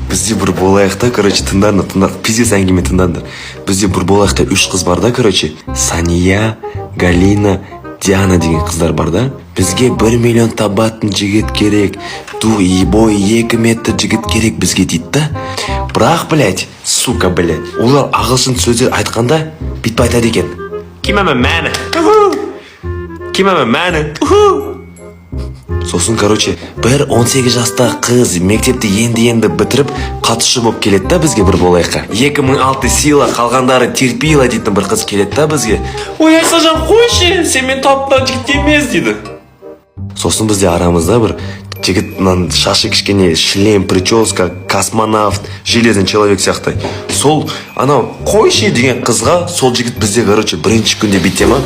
Бізде бір болайықта, короче, тыңдаңдар, пиздец әңгіме тыңдаңдар. Бізде бір болайықта 3 қыз бар да, короче, Сания, Галина, Диана деген қыздар бар да. Бізге 1 миллион табатын жігіт керек, бойы 2 метр жігіт керек бізге дейді да. Бірақ, блядь, сука, блядь, олар ағылшын сөздер айтқанда бүйтіп айтады екен. Кимеме мәні? Кимеме мәні? Сосын, короче, бір 18 жаста қыз мектепті енді бітіріп қатысшы болып келеді да бізге бір болайыққа. 2006 сила, қалғандары терпила дейтін бір қыз келеді да бізге. Ой, Айсажан, қойшы, сен мен тапқан жігіт емес дейді. Сосын бізде арамызда бір жігіт, шашы кішкене, шлем, прическа, космонавт, железный человек сияқты. Сол, анау, қойшы деген қызға сол жігіт бізде, короче, бірінші күнде бітте ма?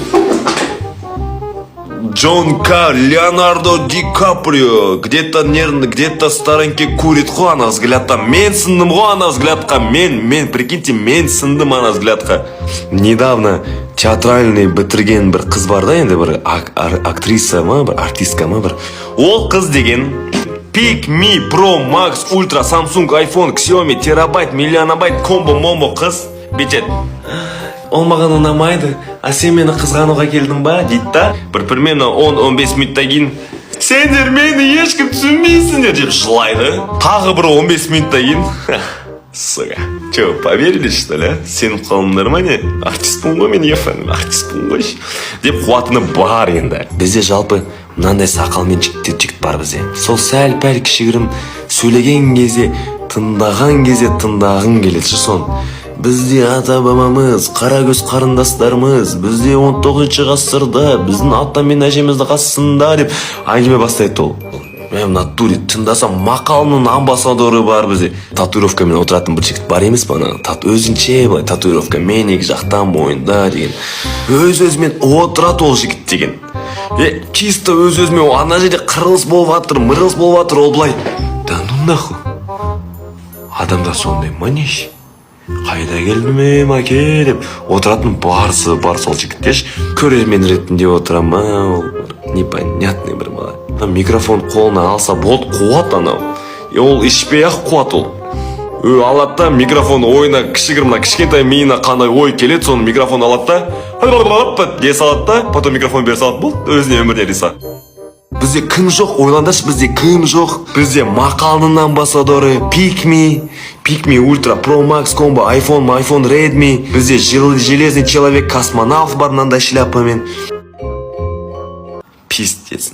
Джон К, Леонардо Ди Каприо, где-то старенький курит ғой ана взглядқа. Мен сындым ғой ана взглядқа, мен, прикиньте, мен сындым ана взглядқа. Недавно театральный бітірген бір қыз бар да, енді бір актриса ма, бір артистка ма бір. Ол қыз деген Pick Me Pro Max Ultra Samsung iPhone Xiaomi терабайт, миллионабайт комбо-момбо қыз бетет. Ол маған ұнамайды, а сен мені қызғануға келдің ба, дейді да. Бір-бірмен 10-15 минуттан кейін сендер мені ешкім түсінбейсіңдер деп жылайды. Тағы бір 15 минуттан кейін сука, че, поверили, что ли? Сен қалыңдар ма не? Артистпын ғой мен, ефәнім, артистпын ғой деп қуатыны бар енді. Бізде жалпы мынандай сақалмен жігіт бар бізде. Сол сәл-пәл кішігірім сөйлеген кезде, тыңдағың келеді сон. Бізде ата-бабамыз, қарагөз қарындастарымыз, бізде 19 ғасырда, біздің ата мен әжемізді қасында деп әңгіме бастайды ол. Мен натуре тыңдасам мақалының амбассадоры бар бізде. Татуировкамен отыратын бір жігіт бар емес па? Өзінше былай татуировка мен екі жақтан мойында деген. Өз-өзімен отырады ол жігіт деген. Чисто өз-өзімен ана жерде қырылыс болып жатыр, мырылыс болып жатыр, ол былай. Да ну нахуй. Адамдар сондай манеш. Қайда келдім әке деп отыратын бар сол жігіттеш. Көрермен ретінде отырам, ол непонятный бір бала. Микрофон қолына алса болды, қуат анау. Ол ішпей ақ қуат ол. Алады да микрофон ойына кішкентай миына қандай ой келеді, соны микрофон алады да дей салады да, потом микрофон бере салады, болды, өзіне өміріне риса. Бізде кім жоқ, ойландашы, бізде кім жоқ. Бізде мақалының амбассадоры Pick Me Ultra Pro Max Combo, iPhone Redmi. Бізде железный человек, космонавт бар мынандай шляпамен. Пиздец.